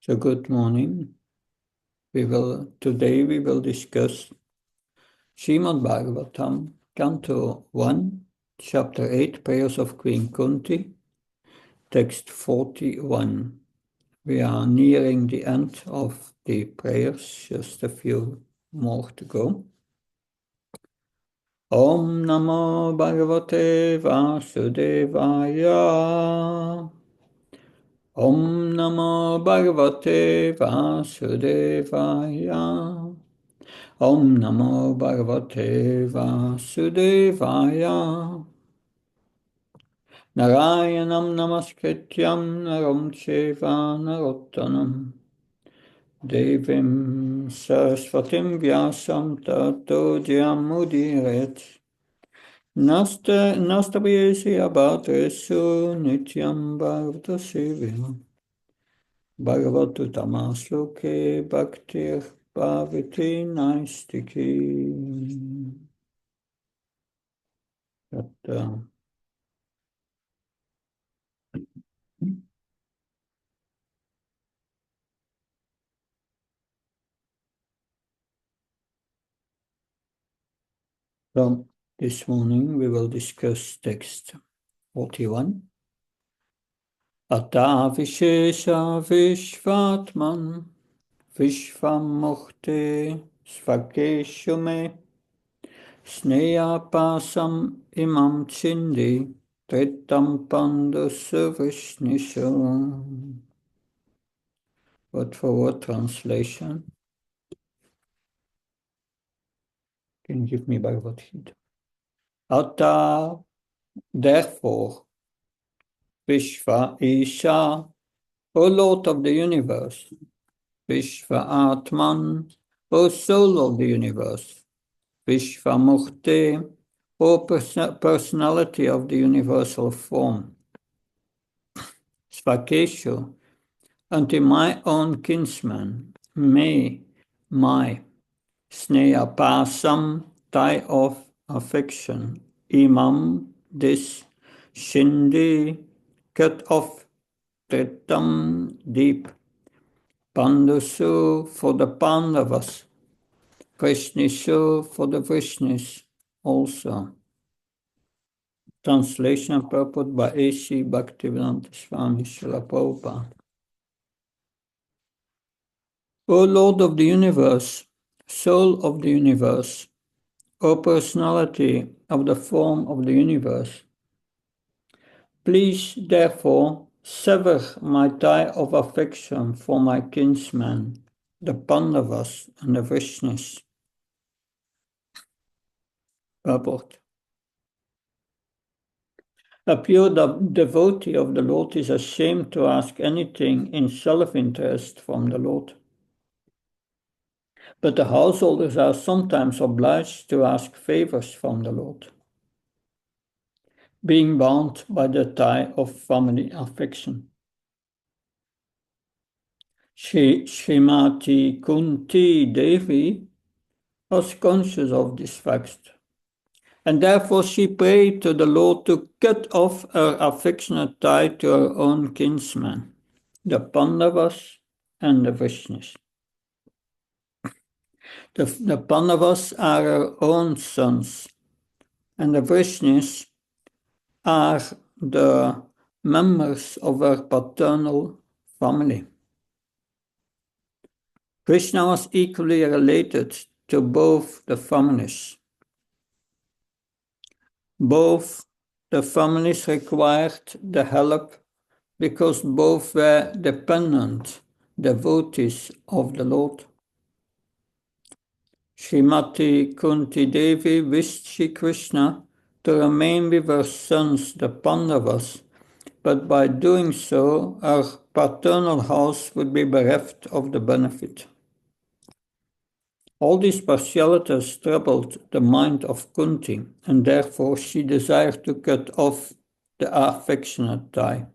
So good morning. Today we will discuss Srimad Bhagavatam, Canto 1, Chapter 8, Prayers of Queen Kunti, Text 41. We are nearing the end of the prayers, just a few more to go. Om Namo Bhagavate Vasudevaya. Om Namo Bhagavate Vasudevaya. Om Namo Bhagavate Vasudevaya. Narayanam Namaskrityam Naram Cheva Narottanam Devim Saraswatim Vyasam Tato Jyamudiret Nastabyesi Abhatresu Nityam Bharata Sevim Bhagavatu Tamasloke Bhaktir Bhavati Naistiki. So this morning we will discuss text 41. Ata Vishesha Vishvatman Vishvamukte Svakeshume Sneya Pasam Imam Chindi Tritam Pandusu Vishnishu. Word for word translation. Can you give me Bhagavad Gita? Ata, therefore, Vishva Isha, O Lord of the universe, Vishva Atman, O Soul of the universe, Vishva Mukti, O Personality of the universal form, Svakeshu, unto my own kinsman, may my Sneha Pasam, tie of affection, Imam, this, Shindi, cut off, Tritam, deep, Pandusu, for the Pandavas, Vrishnishu, for the Vrishnis, also. Translation and purport by A.C. Bhaktivedanta Swami Srila Prabhupada. O Lord of the universe, Soul of the universe, O Personality of the form of the universe, please therefore sever my tie of affection for my kinsmen, the Pandavas and the Vrishnis. Purport. A pure devotee of the Lord is ashamed to ask anything in self-interest from the Lord. But the householders are sometimes obliged to ask favors from the Lord, being bound by the tie of family affection. Srimati Kunti Devi was conscious of this fact, and therefore she prayed to the Lord to cut off her affectionate tie to her own kinsmen, the Pandavas and the Vrishnis. The Pandavas are her own sons, and the Vrishnis are the members of her paternal family. Krishna was equally related to both the families. Both the families required the help because both were dependent devotees of the Lord. Srimati Kunti Devi wished Shri Krishna to remain with her sons, the Pandavas, but by doing so, her paternal house would be bereft of the benefit. All these partialities troubled the mind of Kunti, and therefore she desired to cut off the affectionate tie.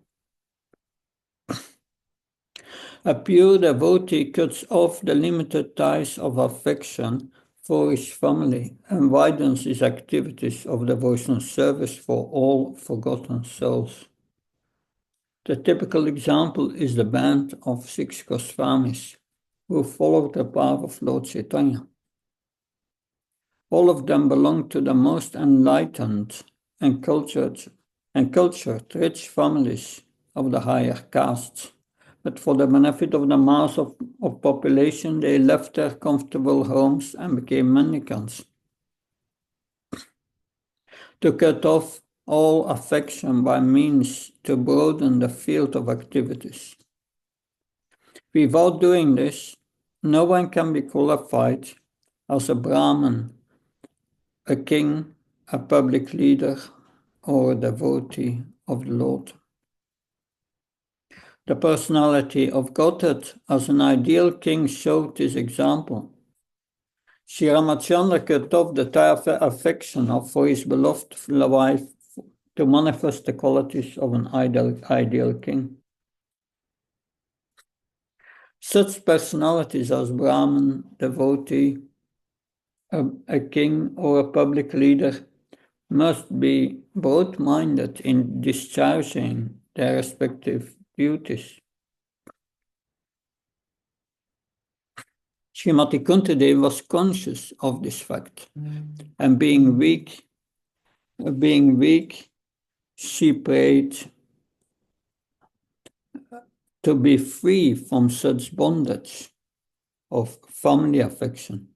A pure devotee cuts off the limited ties of affection for his family and widens his activities of devotional service for all forgotten souls. The typical example is the band of 6 Goswamis who followed the path of Lord Chaitanya. All of them belong to the most enlightened and cultured rich families of the higher castes. But for the benefit of the mass of population, they left their comfortable homes and became mendicants. To cut off all affection by means to broaden the field of activities. Without doing this, no one can be qualified as a Brahmin, a king, a public leader, or a devotee of the Lord. The personality of Godhead as an ideal king showed this example. Sri Ramachandra cut off the tie of affection for his beloved wife to manifest the qualities of an ideal king. Such personalities as Brahmin, devotee, a king, or a public leader must be broad-minded in discharging their respective duties. Srimati Kunti was conscious of this fact, and being weak, she prayed to be free from such bondage of family affection.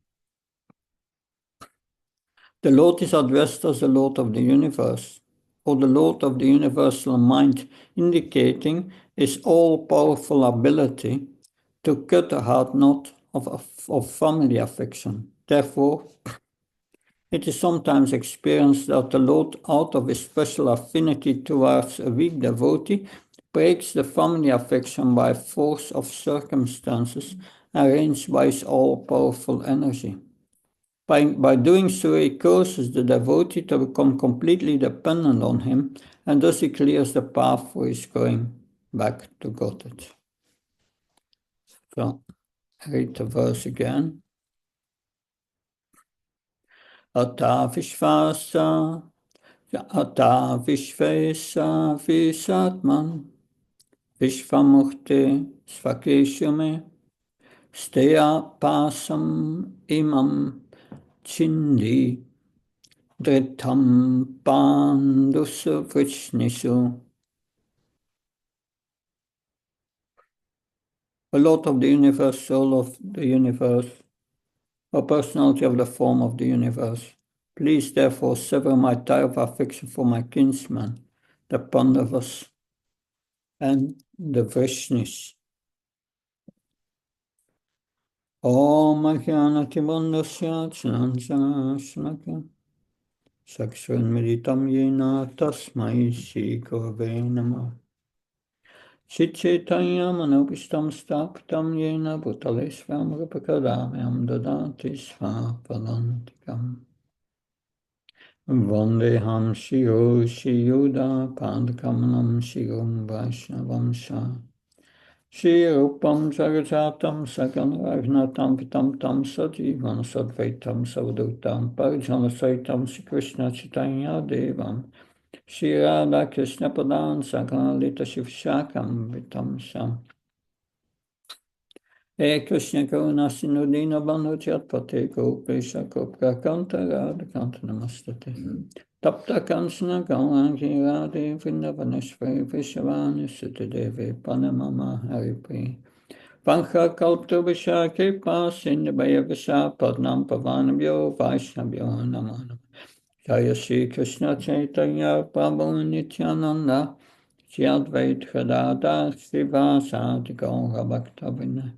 The Lord is addressed as the Lord of the universe, or the Lord of the universal mind, indicating his all-powerful ability to cut a hard knot of family affection. Therefore, it is sometimes experienced that the Lord, out of his special affinity towards a weak devotee, breaks the family affection by force of circumstances arranged by his all-powerful energy. By doing so, he causes the devotee to become completely dependent on him, and thus he clears the path for his going back to Godhead. So, read the verse again. Ata Vishvesa Visatman Vishvamurte Svakeshume Steya Pasam Imam Chindi Dritam Pandusu Vrishnisu. A Lord of the universe, soul of the universe, or personality of the form of the universe. Please therefore sever my tie of affection for my kinsman, the Pandavas and the Vrishnis. Om Ajnanati Bandasya Chinanjana Shnaka Sakshan Meditam Yena Tasmai Shri Gurave Namah Chitchaitanya Manopishtam Staptam Yena Bhutale Svam Rupakadamyam Dadati Svapalantikam Vandeham Shio Shiyuda Padakamanam Shirum Vaishnavam Shah Shri Rupam Jagajatam Sagan Ragnatam Pitam Tam Sajivan Sadvaitam Savdutam Parijana Saitam Shri Krishna Chaitanya Devam Shri Radha Krishna Padan Sakalita Shivshakam Vitam Sam He Krishna Karuna Sinudina Bandhu Chatpate Gopesha Kopka Kanta Radha Kanta Namastate Tapta Kansana Galangi Radhe Vrindavaneshvari Vishavani Sutadevi Panamama Haripi Pankha Kalpta Visha Kripa Sindhaya Visha Padnam Pavanabhyo Vaishnabhyo Namanam Jaya Shri Krishna Chaitanya Prabhu Nityananda Shri Advait Gadadhar Srivasadi Gaura Bhakta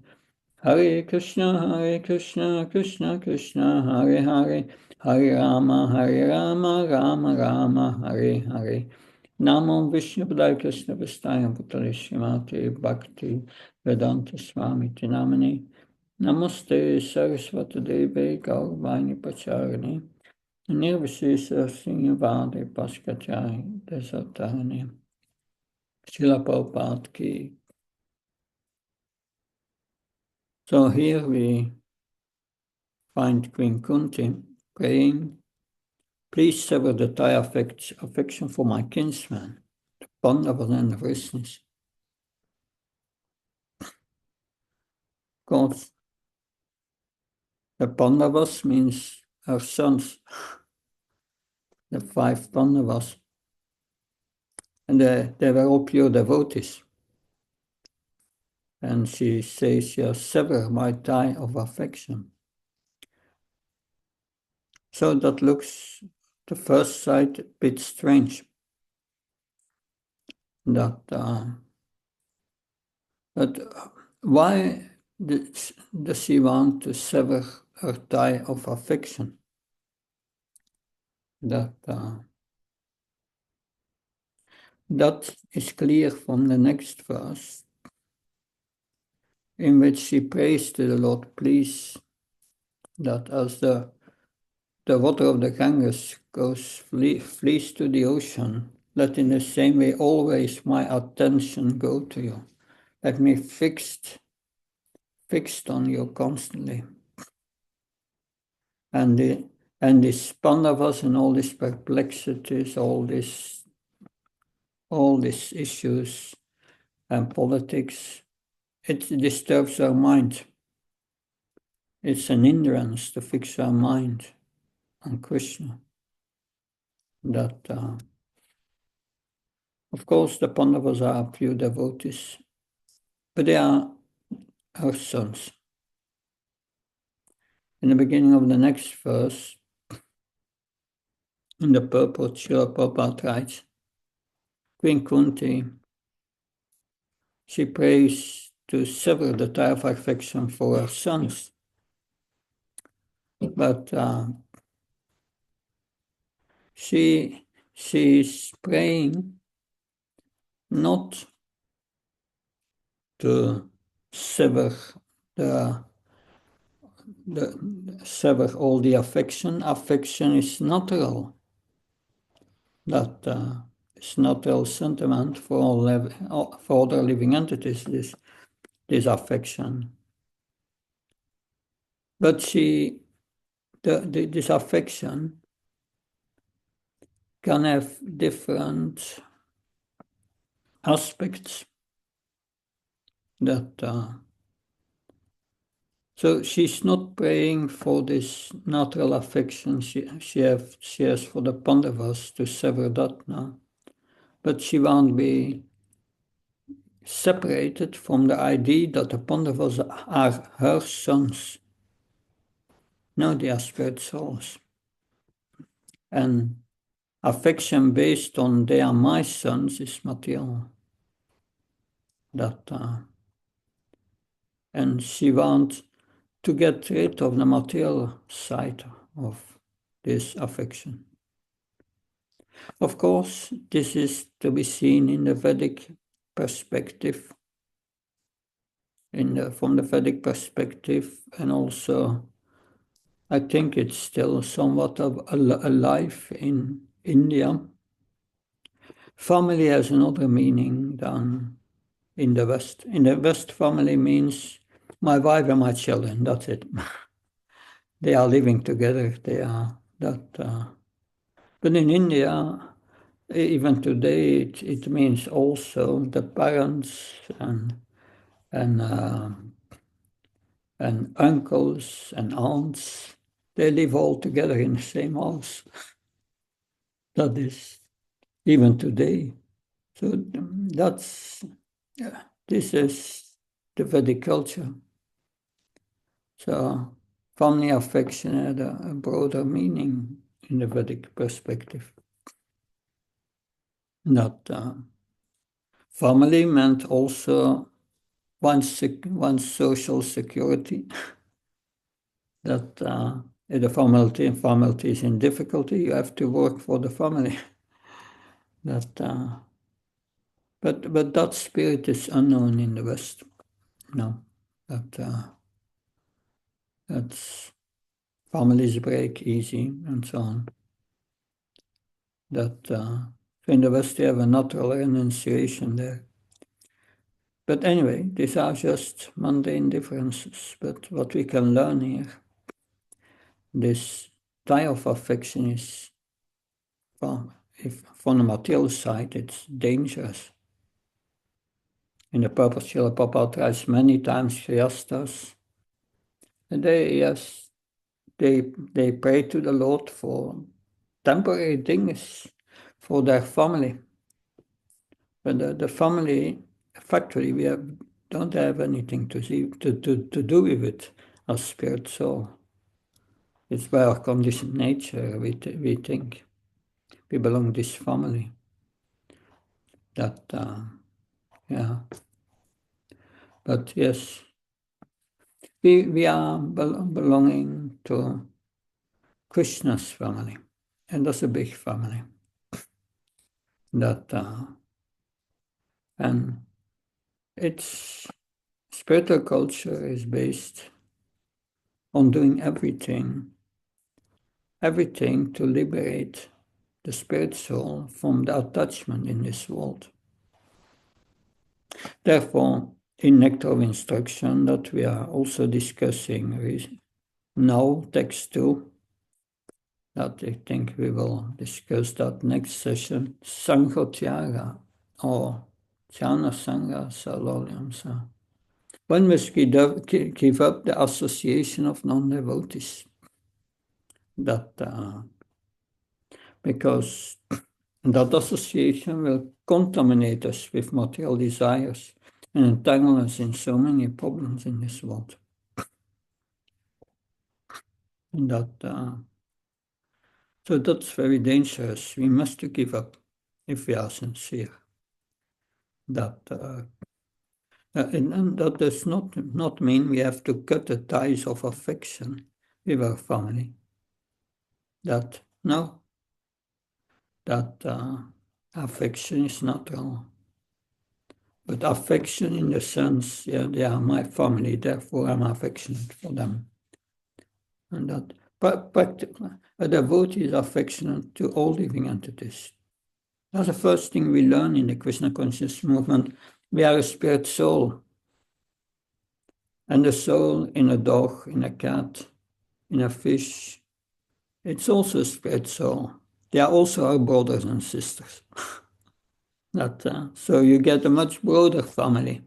Hare Krishna, Krishna Krishna, Hare Hare, Hare Rama, Rama Rama, Hare Hare. Namo Vishnu Padaya Krishna Vistaya Bhutale Srimati Bhakti Vedanta Swami Tinamani. Namaste Saraswati Devi Gaurvani Pacharani. Nirvishesha Srinyavadi Paskachai Desatani. Srila Prabhupada Ki. So here we find Queen Kunti praying, please sever the tie affection for my kinsman, the Pandavas and the Vrishnis. course, the Pandavas means her sons, the 5 Pandavas. And they were all pure devotees. And she says, sever my tie of affection. So that looks, the first sight, a bit strange. But why does she want to sever her tie of affection? That is clear from the next verse, in which she prays to the Lord, please, that as the water of the Ganges flees to the ocean, let in the same way always my attention go to you. Let me fixed on you constantly. And these Pandavas and all these perplexities, all these issues and politics, it disturbs our mind. It's an hindrance to fix our mind on Krishna. That, of course, the Pandavas are pure devotees, but they are our sons. In the beginning of the next verse, in the purport, Srila Prabhupada writes, Queen Kunti, she prays to sever the tie of affection for her sons. But she is praying not to sever sever all the affection. Affection is natural. That is natural sentiment for other living entities. This affection, but this affection can have different aspects. So she's not praying for this natural affection she has for the Pandavas to sever that now, but she won't be separated from the idea that the Pandavas are her sons. No, they are spirit souls. And affection based on they are my sons is material. And she wants to get rid of the material side of this affection. Of course, this is to be seen in the Vedic perspective, from the Vedic perspective, and also I think it's still somewhat of alive in India. Family has another meaning than in the West. In the West, family means my wife and my children, that's it. They are living together, they are that. But in India, even today, it means also the parents and uncles and aunts, they live all together in the same house. That is even today. So this is the Vedic culture. So family affection had a broader meaning in the Vedic perspective. That family meant also one's social security. That if the family is in difficulty, you have to work for the family. But that spirit is unknown in the West. No, that's families break easy and so on. So in the West, you have a natural renunciation there. But anyway, these are just mundane differences. But what we can learn here, this tie of affection is, if from the material side, it's dangerous. In the purpose, Srila Prabhupada writes many times, Shriyastas, And they pray to the Lord for temporary things for their family. But the family, factually, don't have anything to do with it as spirit soul. It's by our conditioned nature, we think. We belong to this family. That, yeah. But yes, we are belonging to Krishna's family. And that's a big family. That, and its spiritual culture is based on doing everything to liberate the spirit soul from the attachment in this world. Therefore, in Nectar of Instruction that we are also discussing now, text 2, that I think we will discuss that next session, Sangha or Jnana Sangha Saloliyamsa. One must give up the association of non-devotees. Because that association will contaminate us with material desires and entangle us in so many problems in this world. So that's very dangerous. We must give up if we are sincere. And that does not mean we have to cut the ties of affection with our family. Affection is natural. But affection in the sense, they are my family, therefore I'm affectionate for them. And a devotee is affectionate to all living entities. That's the first thing we learn in the Krishna conscious movement. We are a spirit soul. And the soul in a dog, in a cat, in a fish, it's also a spirit soul. They are also our brothers and sisters. So you get a much broader family.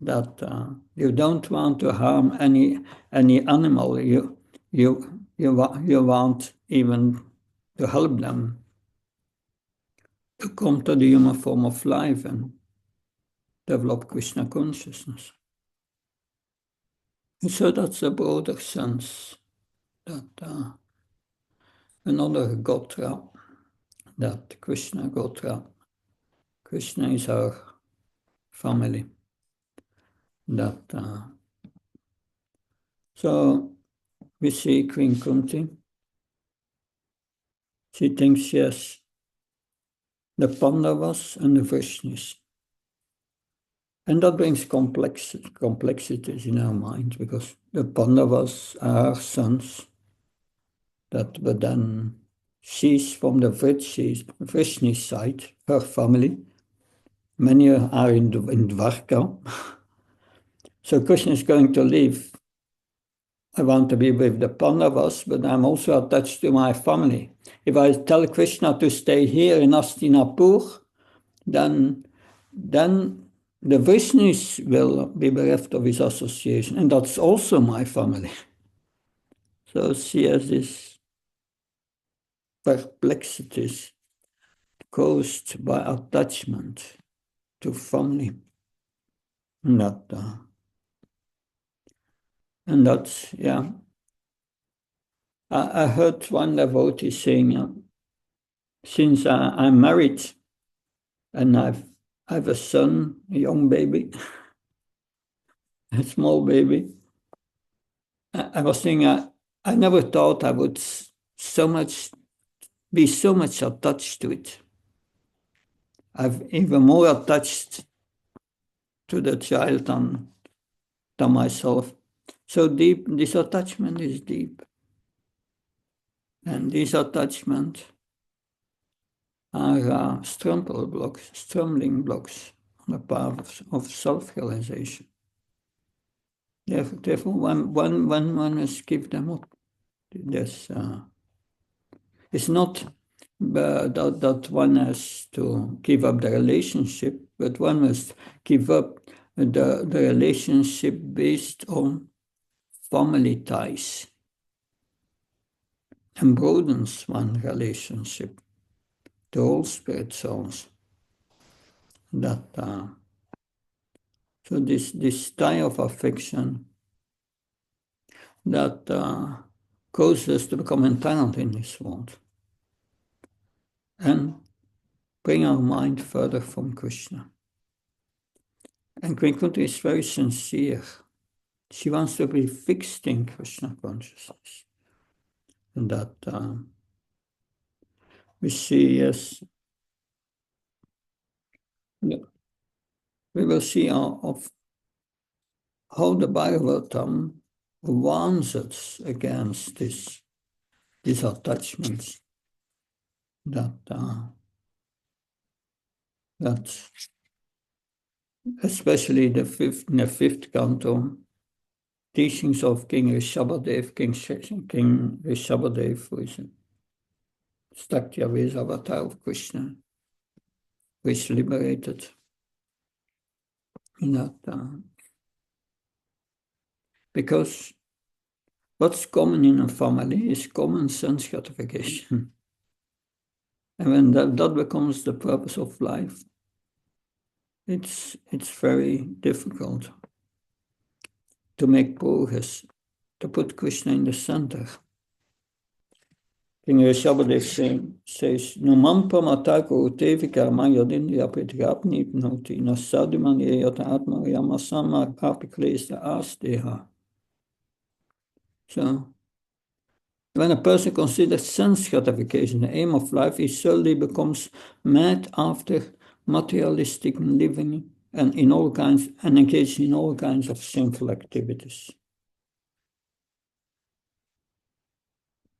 That you don't want to harm any animal. You want even to help them to come to the human form of life and develop Krishna consciousness. And so that's a broader sense that another Gotra, that Krishna Gotra. Krishna is our family. So we see Queen Kunti. She thinks, yes, the Pandavas and the Vaishnavas. And that brings complexities in our mind, because the Pandavas are our sons, but then she's from the Vaishnava side, her family. Many are in Dwarka. So Krishna is going to leave. I want to be with the Pandavas, but I'm also attached to my family. If I tell Krishna to stay here in Hastinapur, then the Vaishnavas will be bereft of his association, and that's also my family. So she has these perplexities caused by attachment to family. And that's, yeah. I heard one devotee saying, since I'm married and I have a son, a young baby, a small baby, I was saying I never thought I would be so much attached to it. I'm even more attached to the child than myself. So deep, this attachment is deep. And these attachments are stumbling blocks on the path of self-realization. Therefore, one must give them up. It's not that one has to give up the relationship, but one must give up the relationship based on family ties and broadens one relationship, the whole spirit souls. That so this tie of affection that causes us to become entangled in this world and bring our mind further from Krishna. And Queen Kunti is very sincere. She wants to be fixed in Krishna consciousness. And that we see, yes, we will see of how the Bhagavatam warns us against these attachments. That especially in the fifth canto, teachings of King Rishabhadev, King Rishabhadev, who is a Satyavesa avatar of Krishna, who is liberated in that. Because what's common in a family is common sense gratification. And when that becomes the purpose of life, it's very difficult to make progress, to put Krishna in the center. King Rishabhadev says, No mampa matako utevi karma yadindriya pritgapni pnoti na sadhuman yata atma yamasama apiklesa asteha. So, when a person considers sense gratification the aim of life, he suddenly becomes mad after materialistic living and engaged in all kinds of sinful activities.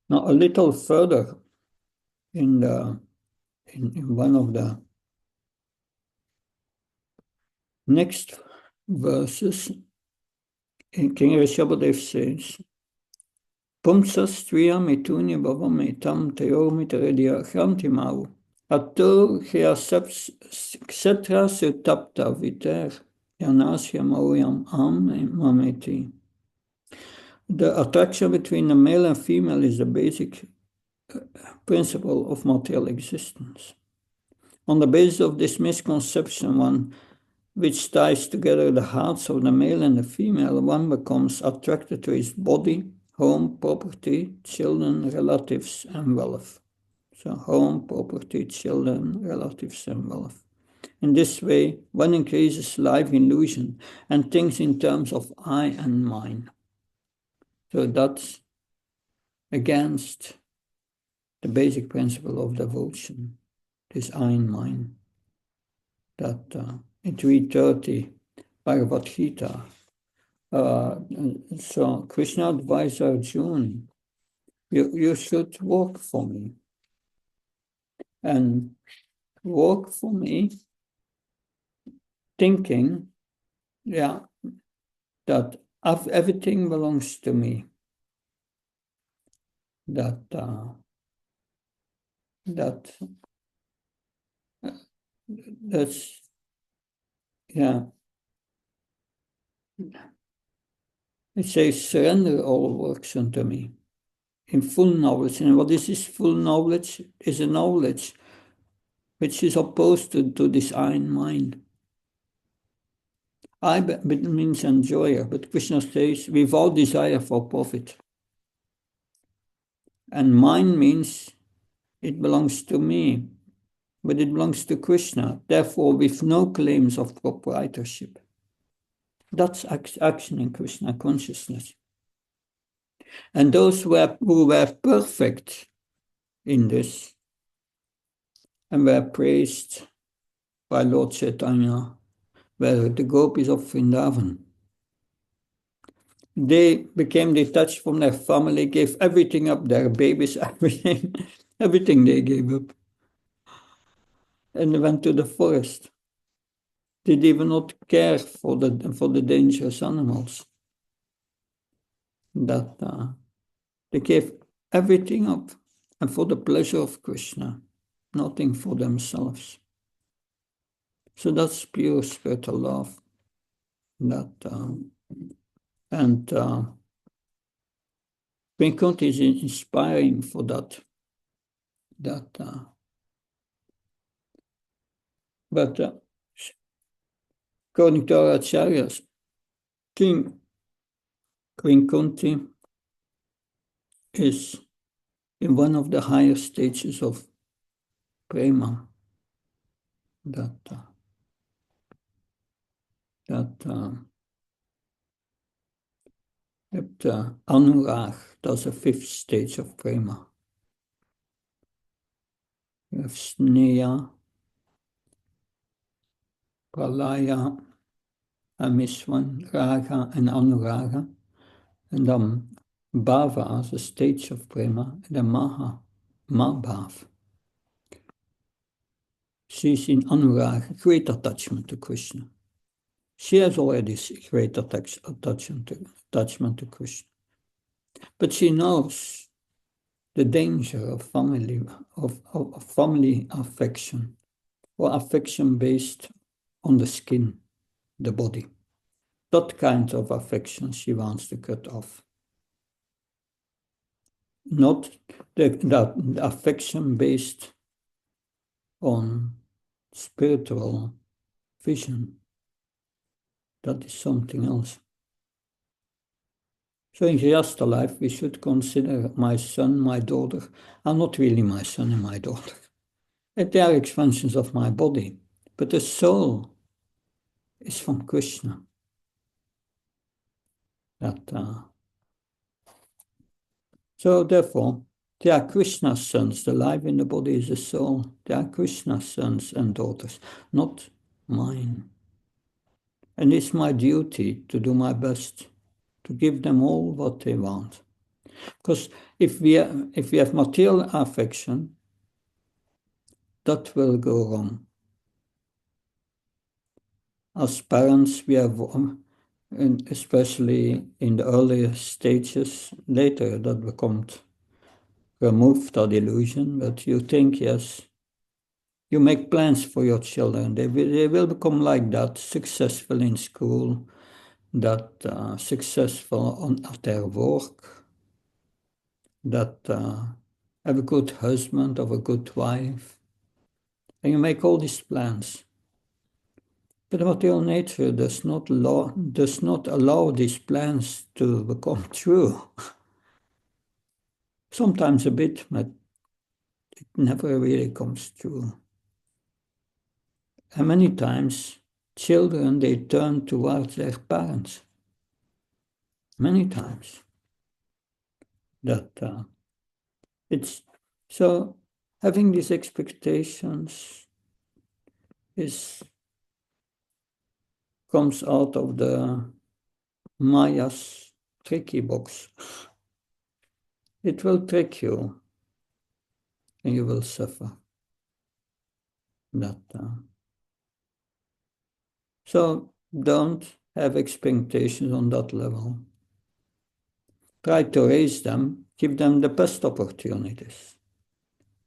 Now, a little further in one of the next verses, King Rishabhadev says, Pumsas triya mituni bhavam etam teo mitaredia chantimau. Atur kshetra sutapta viter yanasya mauyam am mameti. The attraction between the male and female is the basic principle of material existence. On the basis of this misconception, one which ties together the hearts of the male and the female, one becomes attracted to his body, home, property, children, relatives, and wealth. So home, property, children, relatives, and wealth. In this way, one increases life illusion and thinks in terms of I and mine. So that's against the basic principle of devotion, this I and mine. That in 330 Bhagavad Gita, so Krishna advised Arjuna, you should work for me. And work for me, thinking, that everything belongs to me. That's it says, surrender all works unto me in full knowledge. And what is this full knowledge? Is a knowledge which is opposed to this I and mind. I means enjoyer, but Krishna says without desire for profit. And mine means it belongs to me, but it belongs to Krishna, therefore with no claims of proprietorship. That's action in Krishna consciousness. And those who were perfect in this and were praised by Lord Chaitanya were the gopis of Vrindavan. They became detached from their family, gave everything up, their babies, everything they gave up. And they went to the forest. They did even not care for the dangerous animals. That they gave everything up, and for the pleasure of Krishna, nothing for themselves. So that's pure spiritual love. Queen Kunti is inspiring for that. But according to our acharyas, Queen Kunti is in one of the higher stages of prema. That Anurag, that's a fifth stage of prema. You have Sneha, Pralaya, Amiswan, Raga and Anuraga. And then Bhava as a stage of prema, and then Mahabhav. She's in Anuraga, great attachment to Krishna. She has already great attachment to Krishna. But she knows the danger of family affection, or affection based on the skin, the body. That kind of affection she wants to cut off. Not the affection based on spiritual vision. That is something else. So in Grihastha life, we should consider my son, my daughter, are not really my son and my daughter. They are expansions of my body, but the soul is from Krishna. So therefore, they are Krishna's sons. The life in the body is the soul. They are Krishna's sons and daughters, not mine. And it's my duty to do my best to give them all what they want. Because if we have material affection, that will go wrong. As parents, we have, and especially in the earlier stages, later that becomes removed, that illusion, but you think, yes, you make plans for your children. They will become like that, successful in school, that successful at their work, that have a good husband or a good wife. And you make all these plans. But the material nature does not allow these plans to become true. Sometimes a bit, but it never really comes true. And many times, children, they turn towards their parents. Many times. It's so having these expectations comes out of the Maya's tricky box. It will trick you, and you will suffer. So don't have expectations on that level. Try to raise them, give them the best opportunities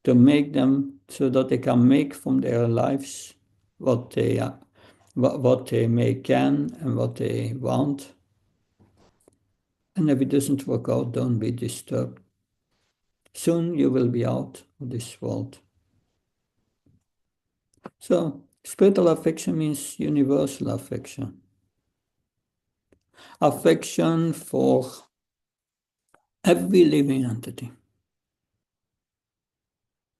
to make them so that they can make from their lives what they can and what they want. And if it doesn't work out, don't be disturbed. Soon you will be out of this world. So spiritual affection means universal affection. Affection for every living entity.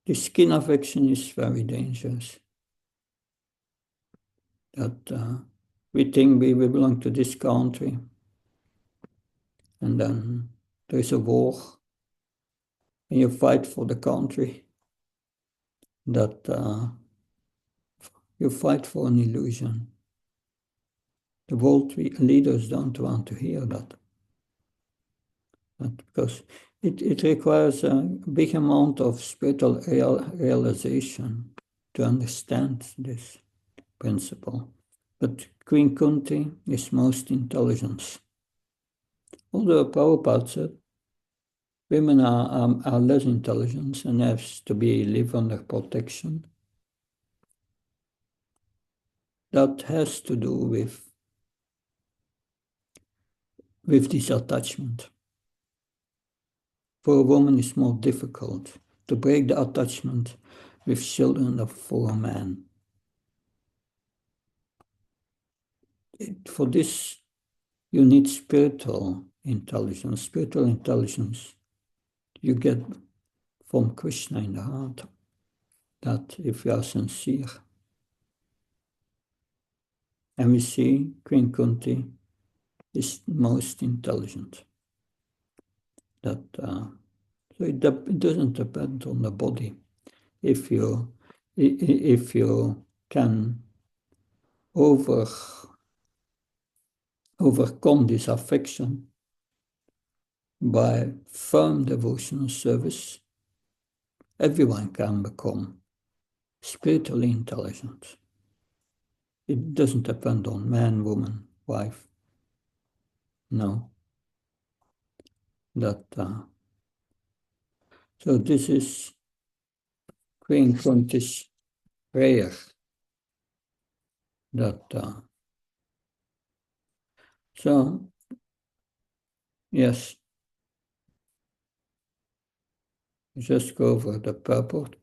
The skin affection is very dangerous. That we think we belong to this country, and then there is a war, and you fight for the country. That you fight for an illusion. The world leaders don't want to hear that. Because it requires a big amount of spiritual realization to understand this principle. But Queen Kunti is most intelligent. Although Prabhupada said women are less intelligent and have to live under protection, that has to do with this attachment. For a woman, it's more difficult to break the attachment with children than for a man. For this, you need spiritual intelligence. Spiritual intelligence you get from Krishna in the heart, that if you are sincere. And we see Queen Kunti is most intelligent. That so it doesn't depend on the body. If you can overcome this affection by firm devotional service, everyone can become spiritually intelligent. It doesn't depend on man, woman, wife. No. That so this is Queen Kunti's prayer. That so yes, just go over the purport.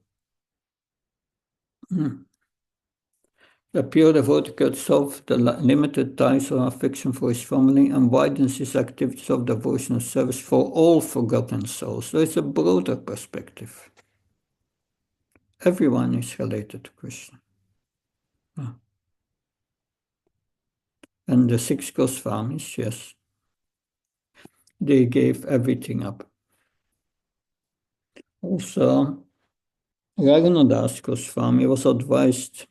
The pure devotee cuts off the limited ties of affection for his family and widens his activities of devotional service for all forgotten souls. So it's a broader perspective. Everyone is related to Krishna. And the 6 Goswamis, yes, they gave everything up. Also, Raghunadas Goswami was advised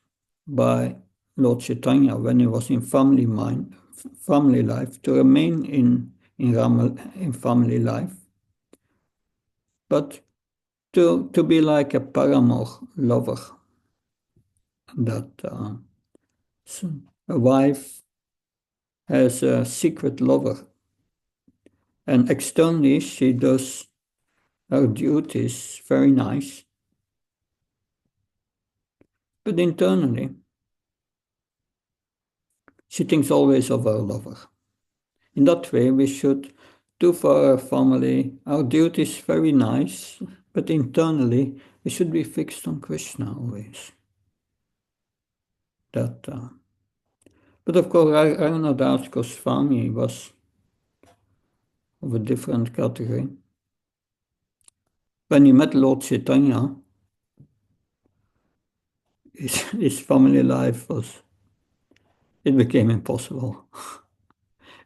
by Lord Chaitanya when he was in family life to remain in family life, but to be like a paramour lover, that a wife has a secret lover, and externally she does her duties very nice, but internally she thinks always of her lover. In that way, we should do for our family our duties very nice, but internally we should be fixed on Krishna always. That, but of course, Raghunadas Goswami was of a different category. When he met Lord Chaitanya, his family life it became impossible.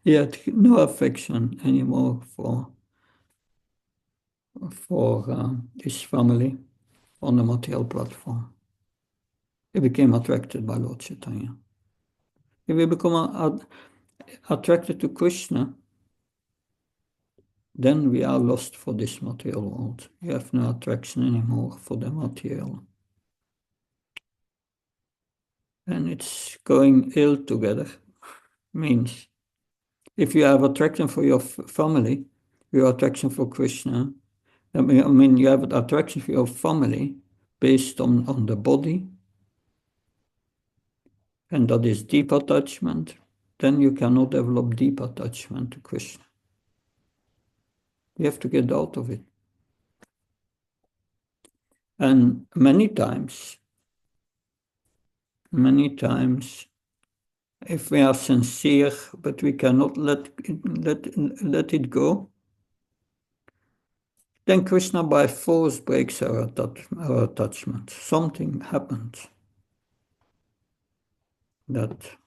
He had no affection anymore for his family on the material platform. He became attracted by Lord Chaitanya. If we become attracted to Krishna, then we are lost for this material world. We have no attraction anymore for the material. And it's going ill together. Means if you have attraction for your family, your attraction for Krishna, I mean you have attraction for your family based on the body, and that is deep attachment, then you cannot develop deep attachment to Krishna. You have to get out of it. And many times, if we are sincere, but we cannot let it go, then Krishna by force breaks our attachment. Something happens that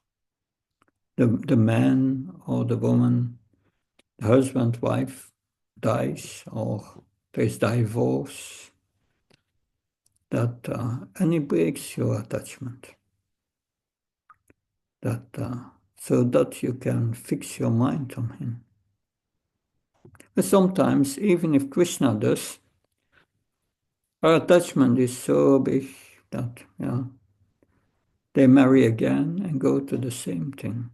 the man or the woman, the husband, wife dies, or there's divorce, and it breaks your attachment. So that you can fix your mind on him. But sometimes, even if Krishna does, our attachment is so big that they marry again and go to the same thing.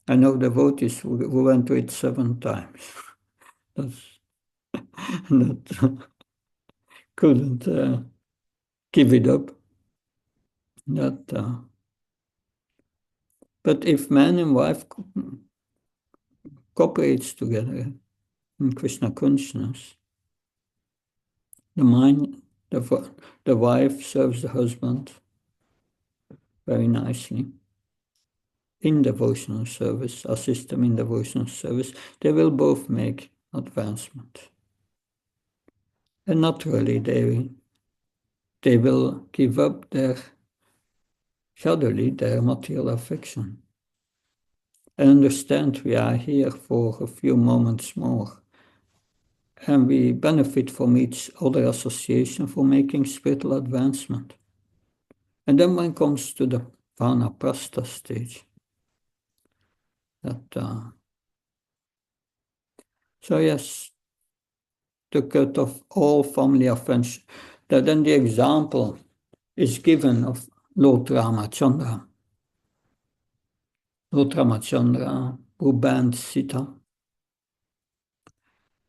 I know devotees who went to it 7 times. that couldn't give it up. But if man and wife cooperates together, in Krishna consciousness, the mind, the wife serves the husband very nicely in devotional service, assist them in devotional service. They will both make advancement. And naturally, they will give up gradually their material affection. And understand we are here for a few moments more. And we benefit from each other association for making spiritual advancement. And then when it comes to the vanaprastha stage, so yes, the cut of all family offense. Then the example is given of Lord Ramachandra. Lord Ramachandra, who banned Sita,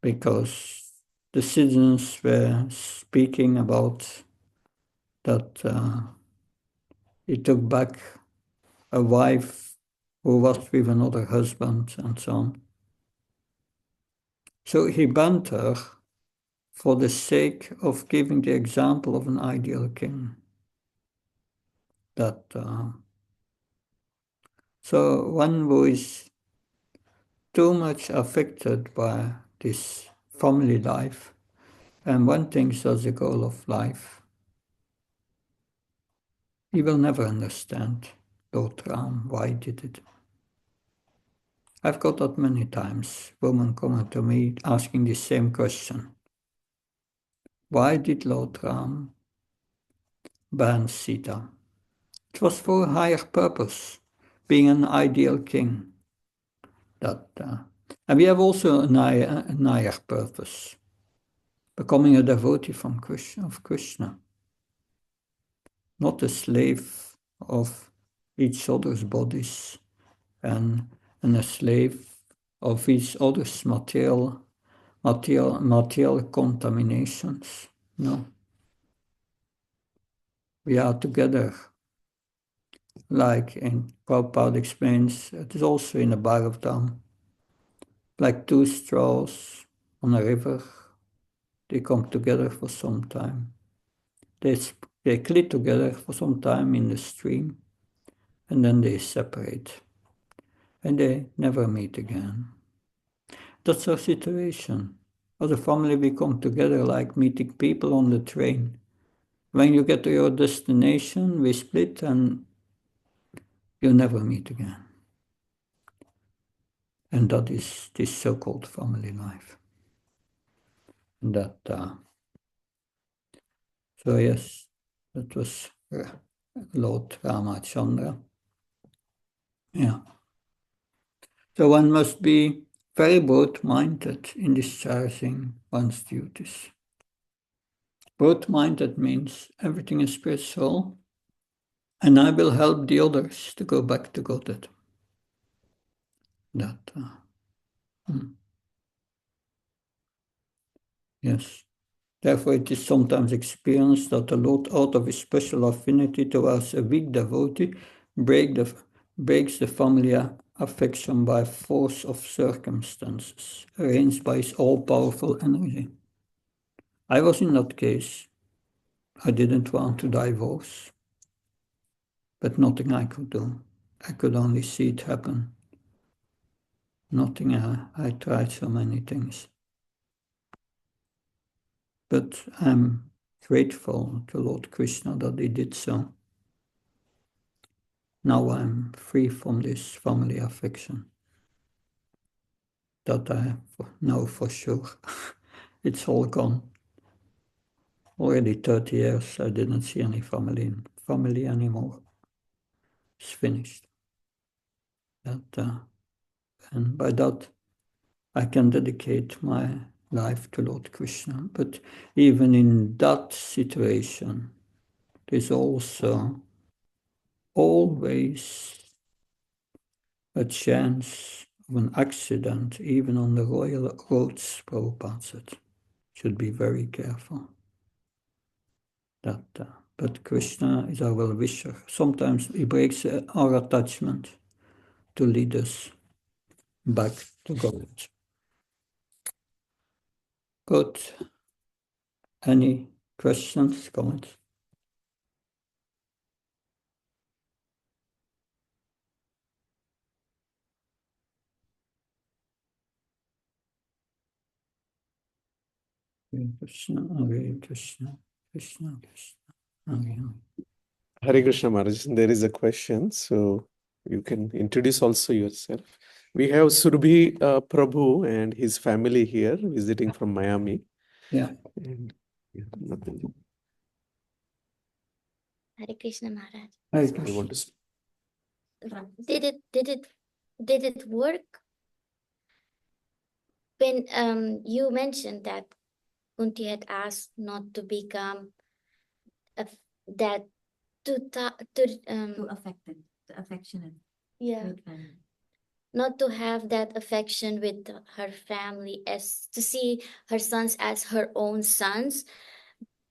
because the citizens were speaking about that he took back a wife who was with another husband and so on. So he banned her for the sake of giving the example of an ideal king. So one who is too much affected by this family life and one thinks as the goal of life, he will never understand Lord Ram, why he did it. I've got that many times, women coming to me asking the same question. Why did Lord Ram ban Sita? It was for a higher purpose, being an ideal king. And we have also an higher purpose, becoming a devotee of Krishna, not a slave of each other's bodies and a slave of each other's material contaminations. No. We are together, like in Prabhupada explains, it is also in the Bhagavatam, like two straws on a river, they come together for some time. They clit together for some time in the stream, and then they separate, and they never meet again. That's our situation. As a family, we come together like meeting people on the train. When you get to your destination, we split and you never meet again. And that is this so-called family life. So yes, that was Lord Ramachandra. Yeah. So one must be very broad-minded in discharging one's duties. Broad-minded means everything is spiritual, and I will help the others to go back to Godhead. Yes. Therefore, it is sometimes experienced that the Lord, out of his special affinity towards a weak devotee, breaks the family affection by force of circumstances, arranged by his all-powerful energy. I was in that case. I didn't want to divorce, but nothing I could do. I could only see it happen. Nothing. I tried so many things. But I'm grateful to Lord Krishna that he did so. Now I'm free from this family affection. That I know for sure. It's all gone. Already 30 years I didn't see any family anymore. It's finished. And by that I can dedicate my life to Lord Krishna. But even in that situation, there's also always a chance of an accident, even on the royal roads, Prabhupada said. Should be very careful. But Krishna is our well-wisher. Sometimes he breaks our attachment to lead us back to God. Good. Any questions, comments? Krishna, Hare Krishna, Krishna Krishna, Hare Hare. Hare Krishna Maharaj, there is a question, so you can introduce also yourself. We have Surbhi Prabhu and his family here visiting from Miami. Yeah. And yeah, nothing. Hare Krishna Maharaj. Hare You Krishna. want to Did it work when you mentioned that Kunti had asked not to become that too affected, affectionate with family. not to have that affection with her family, as to see her sons as her own sons,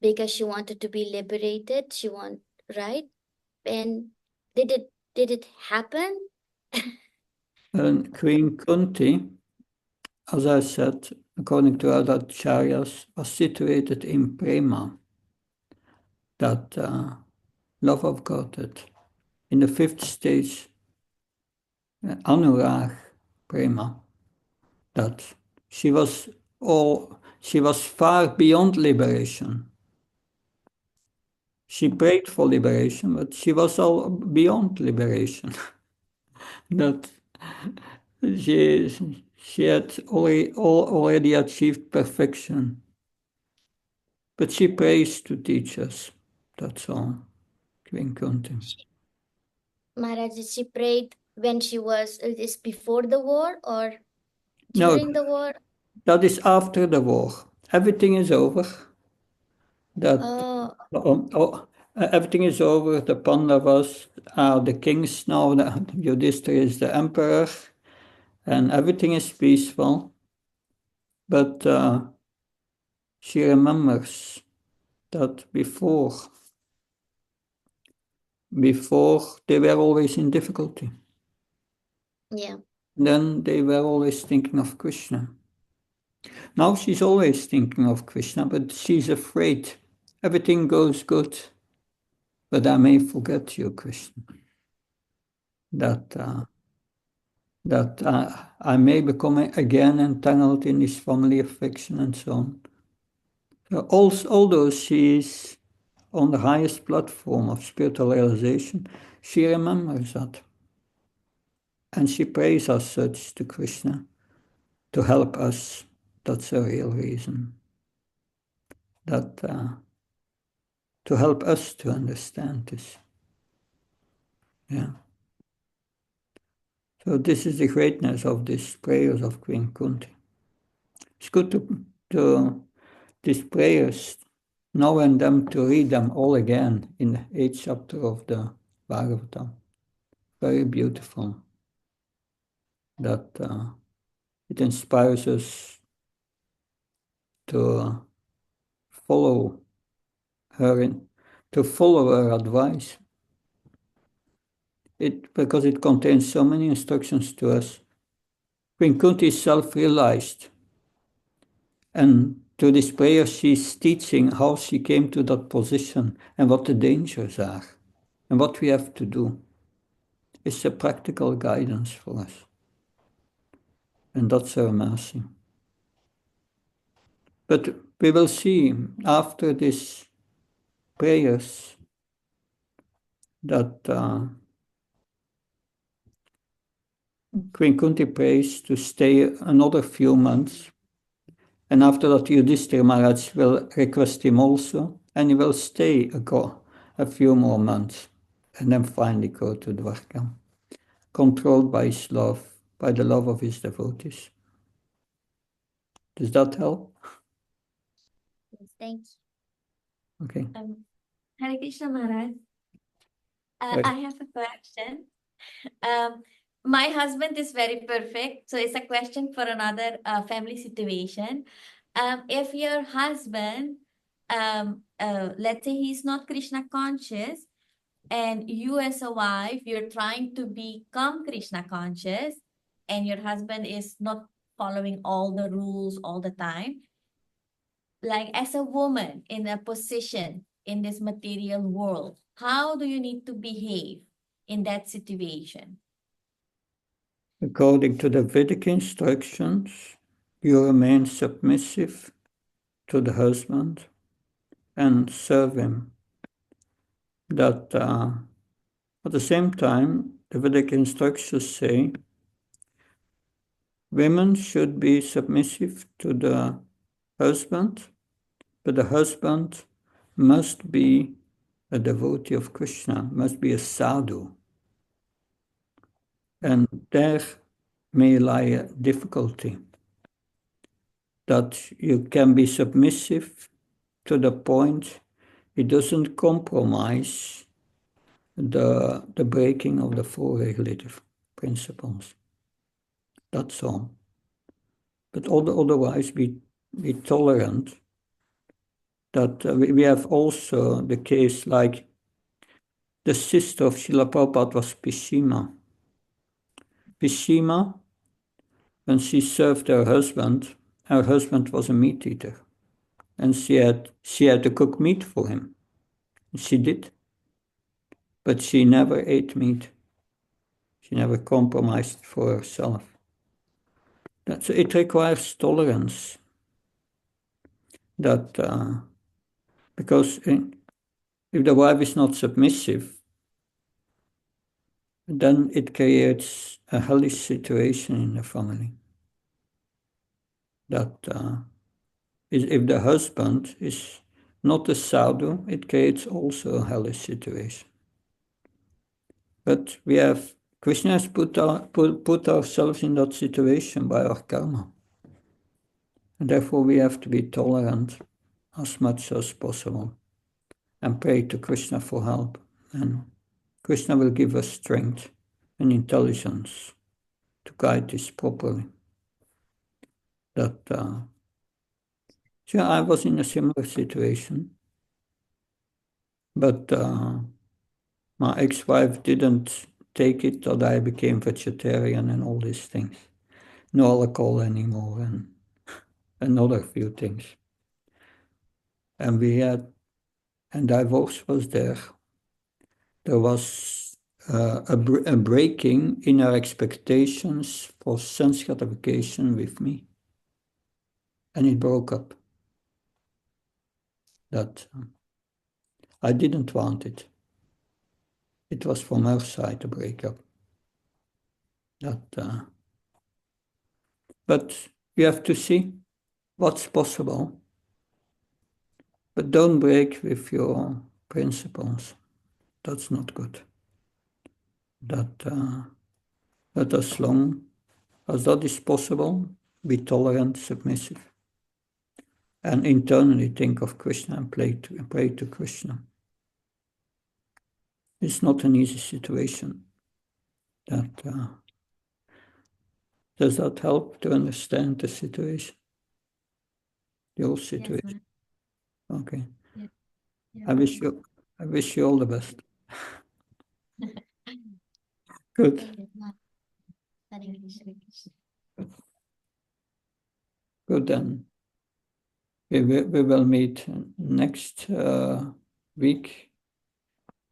because she wanted to be liberated. Right? And did it happen? And Queen Kunti, as I said, according to other acharyas, was situated in prema, that love of God, that in the fifth stage, anurag prema, that she was far beyond liberation. She prayed for liberation, but she was all beyond liberation. That she had already achieved perfection. But she prays to teach us. That's all. Queen Kunti. Maharaj, she prayed when she was, is before the war or No, during the war? that is after the war. Everything is over. Oh, Everything is over. The Pandavas are the kings now. Yudhishthira is the emperor, and everything is peaceful. But she remembers that before they were always in difficulty. yeah. Then they were always thinking of Krishna. Now she's always thinking of Krishna, but she's afraid. Everything goes good, but I may forget you, Krishna. That I may become again entangled in this family affection and so on. So although she is on the highest platform of spiritual realization, she remembers that. And she prays as such to Krishna to help us. That's the real reason. That to help us to understand this. Yeah. So this is the greatness of these prayers of Queen Kunti. It's good to these prayers, now and then to read them all again in the 8th chapter of the Bhagavatam. Very beautiful. That it inspires us to follow her advice. Because it contains so many instructions to us. Queen Kunti is self-realized, and to this prayer she's teaching how she came to that position and what the dangers are and what we have to do. It's a practical guidance for us. And that's her mercy. But we will see after these prayers that Queen Kunti prays to stay another few months. And after that, Yudhishthira Maharaj will request him also, and he will stay a few more months, and then finally go to Dwarka, controlled by his love, by the love of his devotees. Does that help? Thank you. Okay. Hare Krishna Maharaj. Right. I have a question. My husband is very perfect, so it's a question for another family situation. If your husband, let's say he's not Krishna conscious, and you as a wife, you're trying to become Krishna conscious, and your husband is not following all the rules all the time, like as a woman in a position in this material world, how do you need to behave in that situation? According to the Vedic instructions, you remain submissive to the husband and serve him. That at the same time, the Vedic instructions say women should be submissive to the husband, but the husband must be a devotee of Krishna, must be a sadhu. And there may lie a difficulty, that you can be submissive to the point it doesn't compromise the breaking of the four regulative principles. That's all. But otherwise, be tolerant. That we have also the case like the sister of Srila Prabhupada was Pishima. Pishima, when she served her husband was a meat eater. And she had to cook meat for him. She did. But she never ate meat. She never compromised for herself. So it requires tolerance. That because if the wife is not submissive, then it creates a hellish situation in the family. That if the husband is not a sadhu, it creates also a hellish situation. But we have, Krishna has put ourselves in that situation by our karma. And therefore we have to be tolerant as much as possible and pray to Krishna for help. And Krishna will give us strength and intelligence to guide this properly. That I was in a similar situation, but my ex-wife didn't take it that I became vegetarian and all these things. No alcohol anymore and another few things. And we had, and divorce was there. There was a breaking in our expectations for sense gratification with me. And it broke up. That I didn't want it. It was from her side to break up. That, but you have to see what's possible. But don't break with your principles. That's not good. That as long as that is possible, be tolerant, submissive. And internally think of Krishna and pray to Krishna. It's not an easy situation. Does that help to understand the situation? The whole situation? Yes, okay. Yeah. I wish you all the best. Good. Good then. We will meet next week.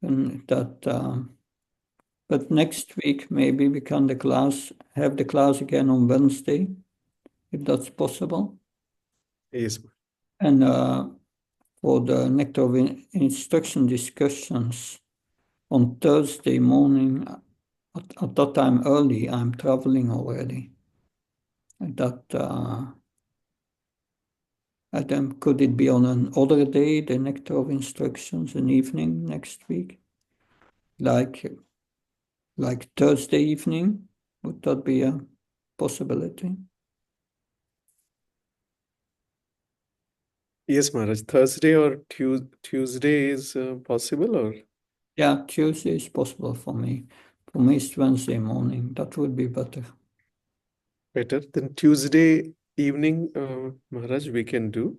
And but next week maybe we can have the class again on Wednesday, if that's possible. Yes. And for the Nectar of Instruction discussions on Thursday morning, at that time early, I'm traveling already. Could it be on another day, the Nectar of Instructions, an evening next week? Like Thursday evening? Would that be a possibility? Yes, Maharaj. Thursday or Tuesday is possible, or? Yeah, Tuesday is possible for me. For me, it's Wednesday morning. That would be better. Better. Then Tuesday evening, Maharaj, we can do.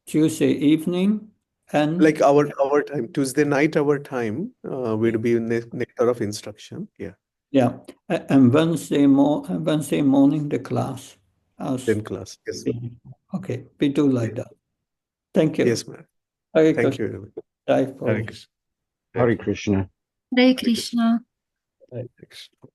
Tuesday evening and Like our time, Tuesday night, our time would be Nectar of Instruction. Yeah. yeah, and Wednesday morning the class As 10 class. Yes, okay, we do like that. Thank you. yes, ma'am. Hare Thank Krishna. you very much. Jai Hare Prabhu. Krishna. Hare Krishna. Hare Krishna. Hare Krishna.